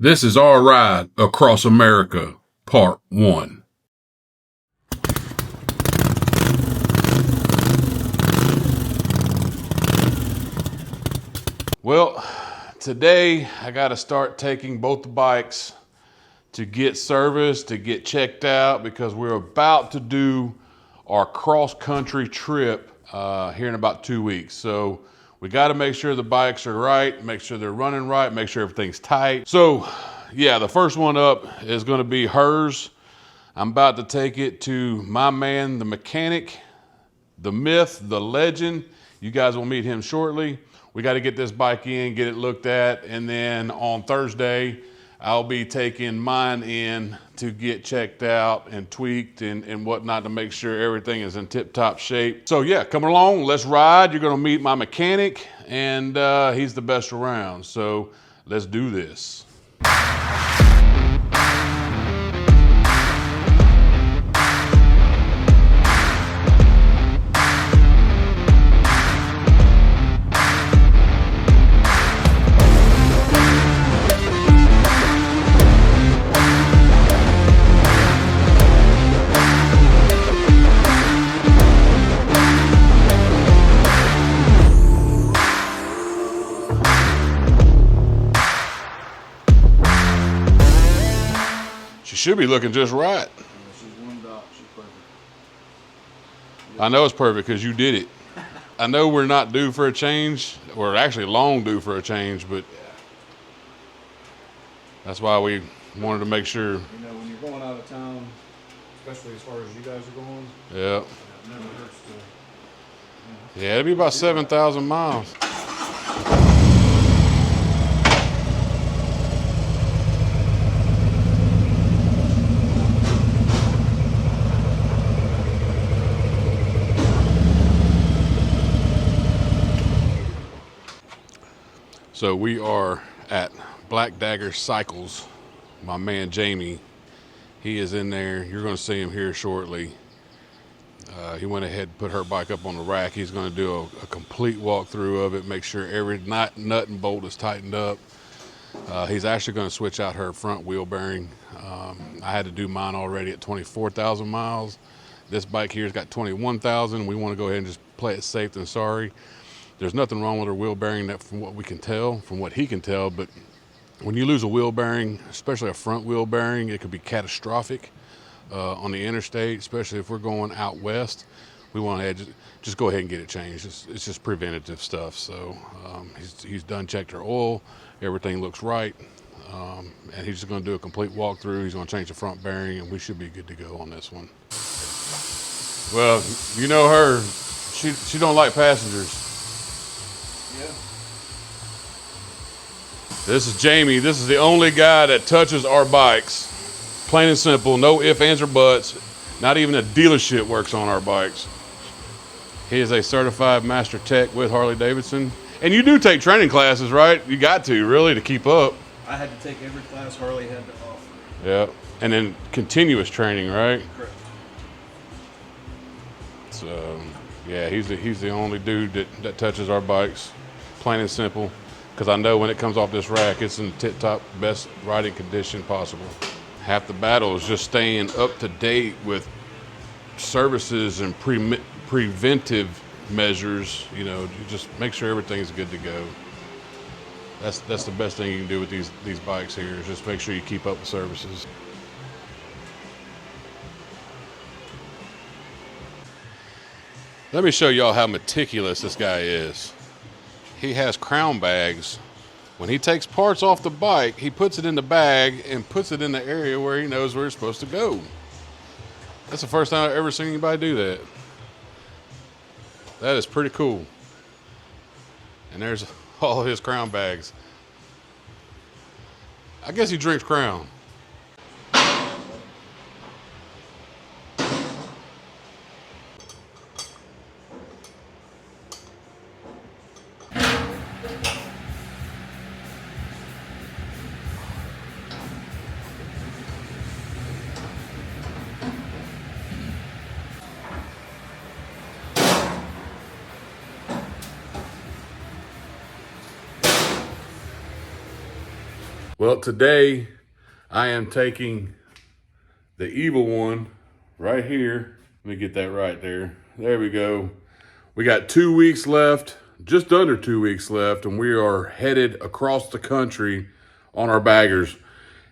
This is our ride across America, part 1. Well, today I got to start taking both the bikes to get serviced, to get checked out, because we're about to do our cross-country trip here in about 2 weeks. So we got to make sure the bikes are right, make sure they're running right, make sure everything's tight. So yeah, the first one up is going to be hers. I'm about to take it to my man, the mechanic, the myth, the legend. You guys will meet him shortly. We got to get this bike in, get it looked at, and then on Thursday, I'll be taking mine in to get checked out and tweaked and whatnot to make sure everything is in tip-top shape. So yeah, come along, let's ride. You're gonna meet my mechanic, and he's the best around. So let's do this. She should be looking just right. Yeah, she's one dot. She's perfect. I know it's perfect because you did it. I know we're not due for a change. We're actually long due for a change, but that's why we wanted to make sure. You know, when you're going out of town, especially as far as you guys are going, Yeah. it never hurts to. Yeah, it'd be about 7,000 miles. So we are at Black Dagger Cycles. My man Jamie, he is in there. You're going to see him here shortly. He went ahead and put her bike up on the rack. He's going to do a complete walkthrough of it, make sure every nut and bolt is tightened up. He's actually going to switch out her front wheel bearing. I had to do mine already at 24,000 miles. This bike here's got 21,000. We want to go ahead and just play it safe than sorry. There's nothing wrong with her wheel bearing, that from what we can tell, from what he can tell, but when you lose a wheel bearing, especially a front wheel bearing, it could be catastrophic on the interstate, especially if we're going out west. We want to just go ahead and get it changed. It's just preventative stuff. So he's done checked her oil, everything looks right, and he's just going to do a complete walkthrough. He's going to change the front bearing, and we should be good to go on this one. Well, you know her, she don't like passengers. Yeah. This is Jamie. This is the only guy that touches our bikes. Plain and simple, no ifs, ands, or buts. Not even a dealership works on our bikes. He is a certified master tech with Harley Davidson. And you do take training classes, right? You got to, really, to keep up. I had to take every class Harley had to offer. Yeah. And then continuous training, right? Correct. So, yeah, he's the only dude that touches our bikes. Plain and simple. Because I know when it comes off this rack, it's in tip-top, best riding condition possible. Half the battle is just staying up to date with services and preventive measures. You know, you just make sure everything's good to go. That's the best thing you can do with these bikes here, is just make sure you keep up with services. Let me show y'all how meticulous this guy is. He has crown bags. When he takes parts off the bike, he puts it in the bag and puts it in the area where he knows where it's supposed to go. That's the first time I've ever seen anybody do that. That is pretty cool. And there's all of his crown bags. I guess he drinks Crown. Well, today I am taking the evil one right here. Let me get that right there. There we go. We got 2 weeks left, just under 2 weeks left, and we are headed across the country on our baggers.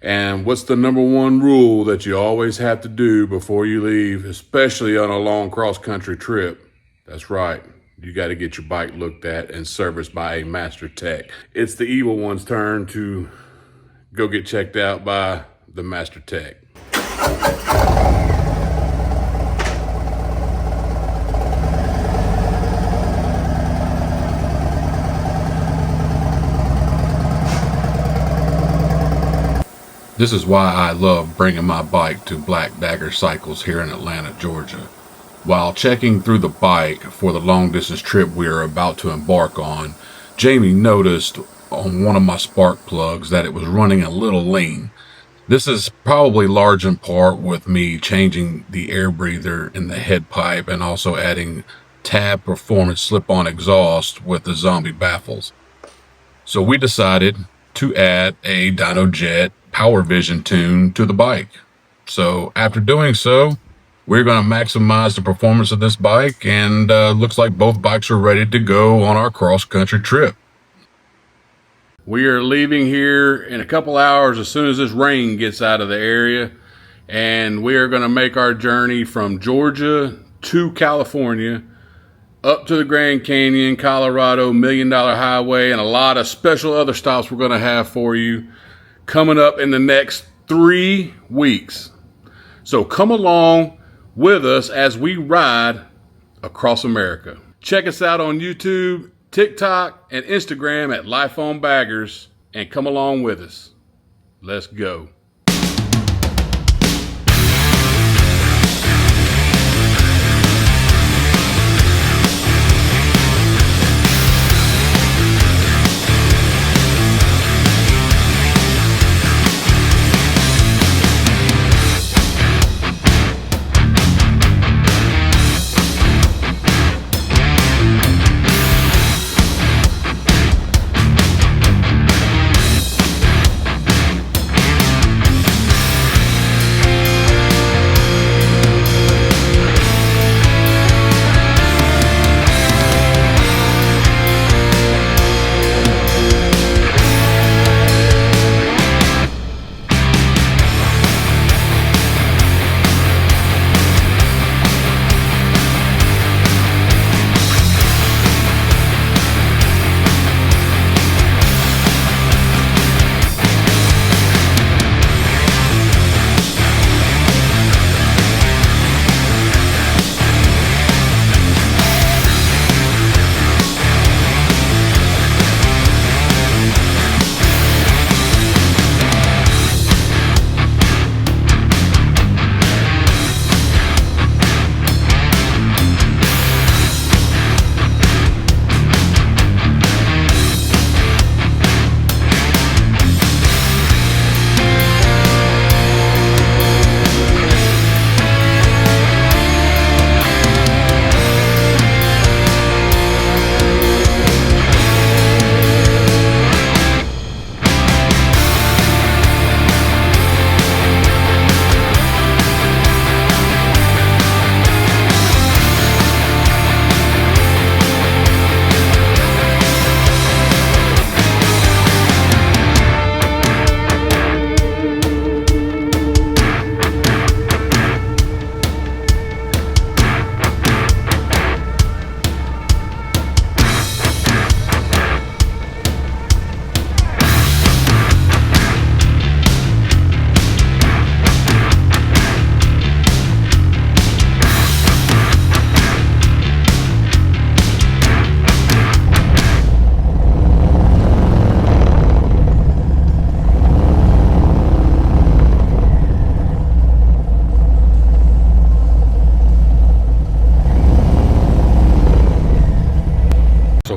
And what's the number one rule that you always have to do before you leave, especially on a long cross-country trip? That's right. You got to get your bike looked at and serviced by a master tech. It's the evil one's turn to go get checked out by the master tech. This is why I love bringing my bike to Black Dagger Cycles here in Atlanta, Georgia. While checking through the bike for the long distance trip we are about to embark on, Jamie noticed on one of my spark plugs that it was running a little lean. This is probably large in part with me changing the air breather in the head pipe and also adding Tab Performance slip-on exhaust with the zombie baffles. So we decided to add a Dyno Jet Power Vision tune to the bike. So after doing so, we're going to maximize the performance of this bike, and looks like both bikes are ready to go on our cross-country trip. We are leaving here in a couple hours as soon as this rain gets out of the area, and we are going to make our journey from Georgia to California, up to the Grand Canyon, Colorado, $1 Million Highway, and a lot of special other stops we're going to have for you coming up in the next 3 weeks. So come along with us as we ride across America. Check us out on YouTube, TikTok, and Instagram at Life on Baggers, and come along with us. Let's go.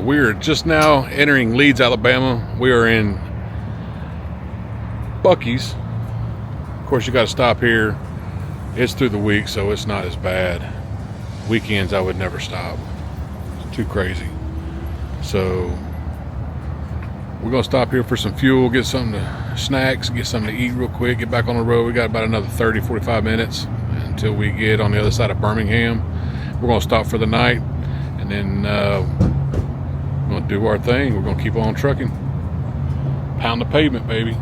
We are just now entering Leeds, Alabama. We are in Buc-ee's. Of course, you got to stop here. It's through the week, so it's not as bad. Weekends, I would never stop. It's too crazy. So We're gonna stop here for some fuel, get something to snacks, get something to eat real quick, get back on the road. We got about another 30-45 minutes until we get on the other side of Birmingham. We're gonna stop for the night, and then we're gonna do our thing. We're gonna keep on trucking, pound the pavement, baby.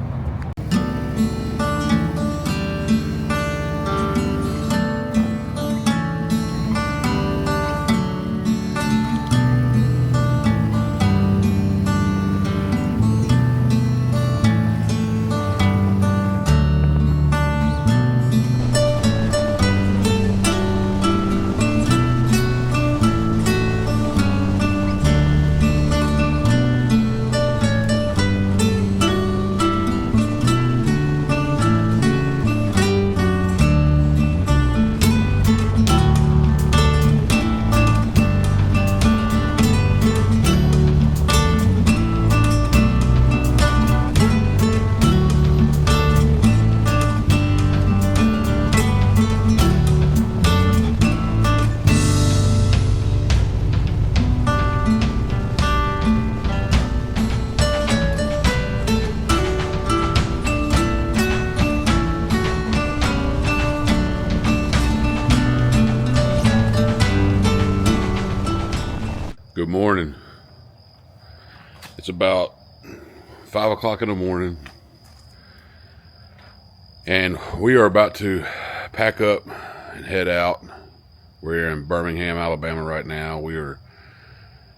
Good morning. It's about 5 o'clock in the morning, and we are about to pack up and head out. We're in Birmingham, Alabama right now. We are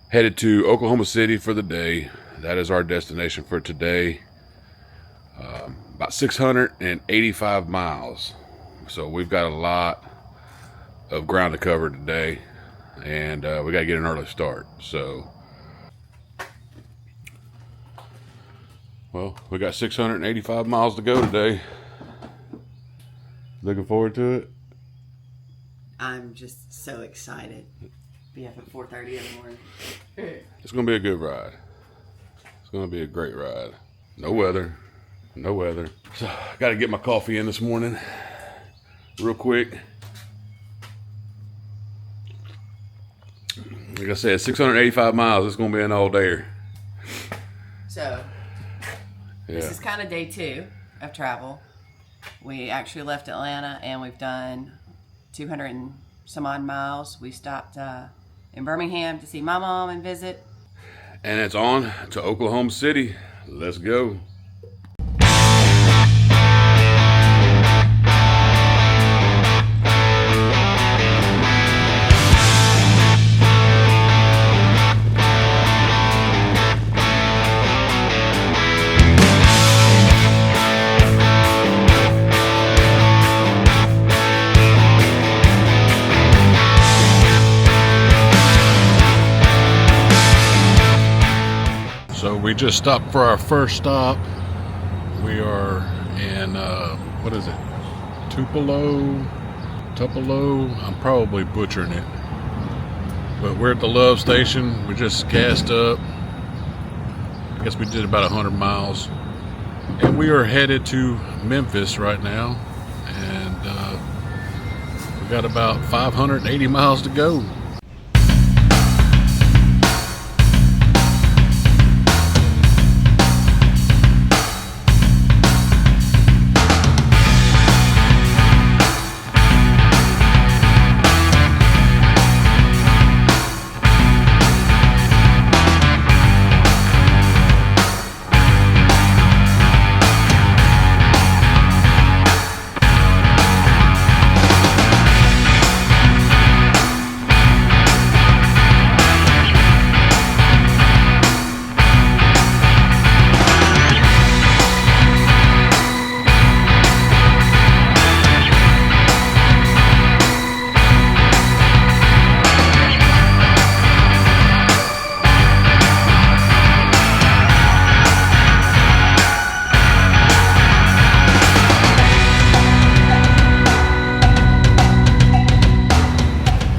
headed to Oklahoma City for the day. That is our destination for today. About 685 miles. So we've got a lot of ground to cover today. And we got to get an early start. So, well, we got 685 miles to go today. Looking forward to it. I'm just so excited. Be up at 4:30 in the morning. It's going to be a good ride. It's going to be a great ride. No weather. No weather. So, I got to get my coffee in this morning real quick. Like I said, 685 miles. It's going to be an all-dayer. So, This is kind of day 2 of travel. We actually left Atlanta and we've done 200 and some odd miles. We stopped in Birmingham to see my mom and visit. And it's on to Oklahoma City. Let's go. So we just stopped for our first stop. We are in, what is it? Tupelo? I'm probably butchering it. But we're at the Love Station. We just gassed up. I guess we did about 100 miles. And we are headed to Memphis right now. And we got about 580 miles to go.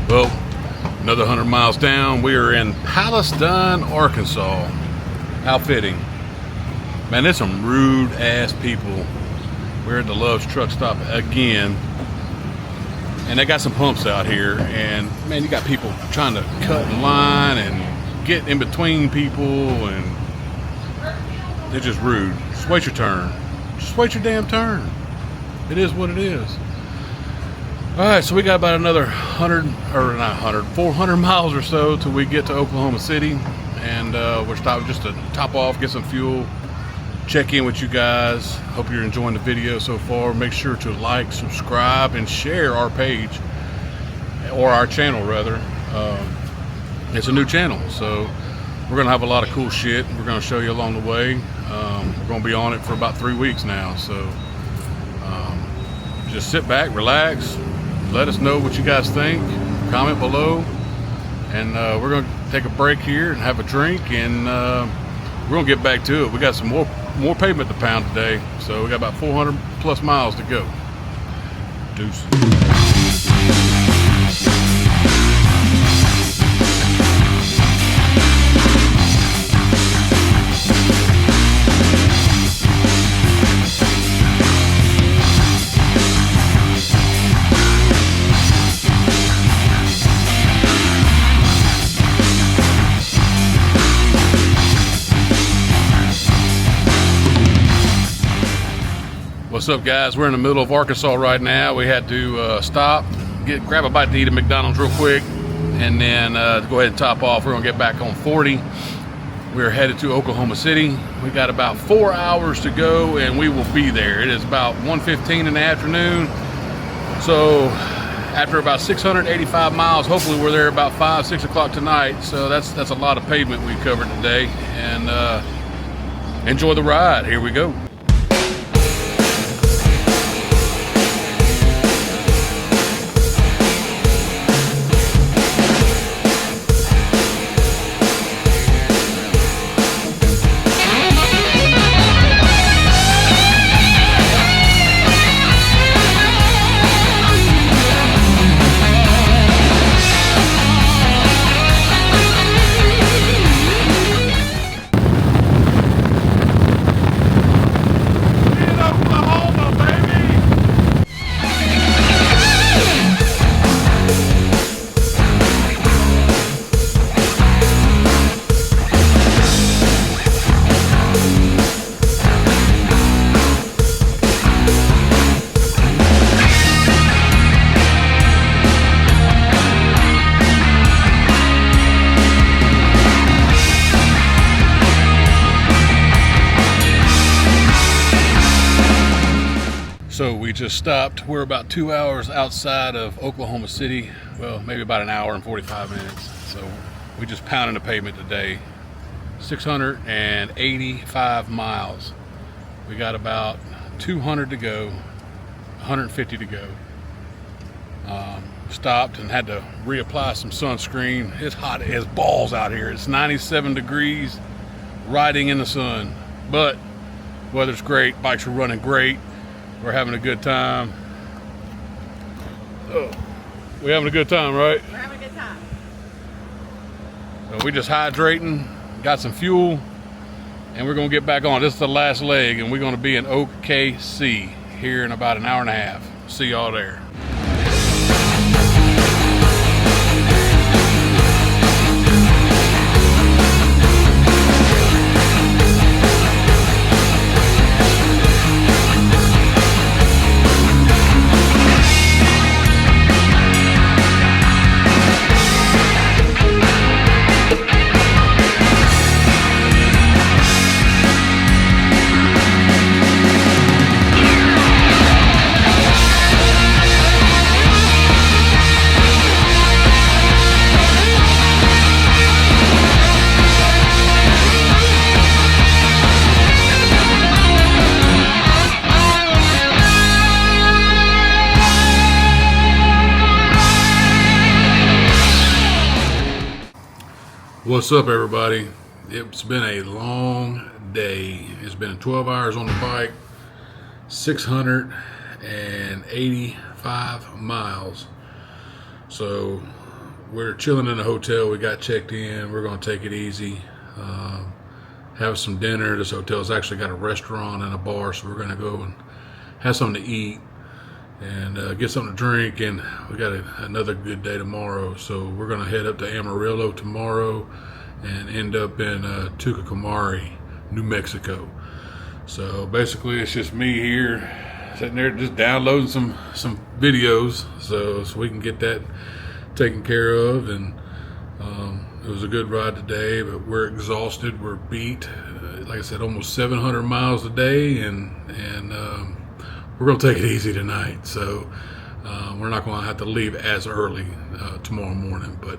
Well, another 100 miles down, we are in Palestine, Arkansas. How fitting. Man, there's some rude ass people. We're at the Love's truck stop again. And they got some pumps out here. And man, you got people trying to cut in line and get in between people. And It's just rude. Just wait your turn. Just wait your damn turn. It is what it is. All right, so we got about another 400 miles or so till we get to Oklahoma City, and we're stopping just to top off, get some fuel, check in with you guys. Hope you're enjoying the video so far. Make sure to like, subscribe, and share our page, or our channel rather. It's a new channel, so we're gonna have a lot of cool shit we're gonna show you along the way. We're gonna be on it for about 3 weeks now, so just sit back, relax, let us know what you guys think, comment below, and we're gonna take a break here and have a drink, and we're gonna get back to it. We got some more pavement to pound today, so we got about 400 plus miles to go. Deuces. What's up, guys? We're in the middle of Arkansas right now. We had to stop, grab a bite to eat at McDonald's real quick, and then go ahead and top off. We're gonna get back on 40. We're headed to Oklahoma City. We got about 4 hours to go, and we will be there. It is about 1:15 in the afternoon. So after about 685 miles, hopefully we're there about 5, 6 o'clock tonight. So that's a lot of pavement we covered today, and enjoy the ride. Here we go. So we just stopped. We're about 2 hours outside of Oklahoma City. Well, maybe about an hour and 45 minutes. So we just pounding the pavement today. 685 miles. We got about 200 to go, 150 to go. Stopped and had to reapply some sunscreen. It's hot as balls out here. It's 97 degrees, riding in the sun. But weather's great, bikes are running great. We're having a good time. Oh, we're having a good time, right? We're having a good time. So we just hydrating, got some fuel, and we're gonna get back on. This is the last leg, and we're gonna be in OKC here in about an hour and a half. See y'all there. What's up, everybody? It's been a long day. It's been 12 hours on the bike, 685 miles. So we're chilling in a hotel. We got checked in. We're going to take it easy, have some dinner. This hotel's actually got a restaurant and a bar, so we're going to go and have something to eat and get something to drink, and we got another good day tomorrow. So we're gonna head up to Amarillo tomorrow and end up in Tucumcari, New Mexico. So basically it's just me here sitting there just downloading some videos so we can get that taken care of. And it was a good ride today, but we're exhausted, we're beat. Like I said, almost 700 miles a day, and we're gonna take it easy tonight. So we're not gonna have to leave as early tomorrow morning, but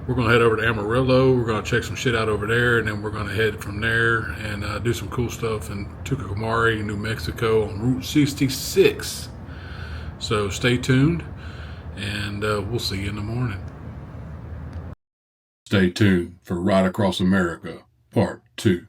we're gonna head over to Amarillo. We're gonna check some shit out over there, and then we're gonna head from there and do some cool stuff in Tucumcari, New Mexico on Route 66. So stay tuned, and we'll see you in the morning. Stay tuned for Ride Across America Part 2.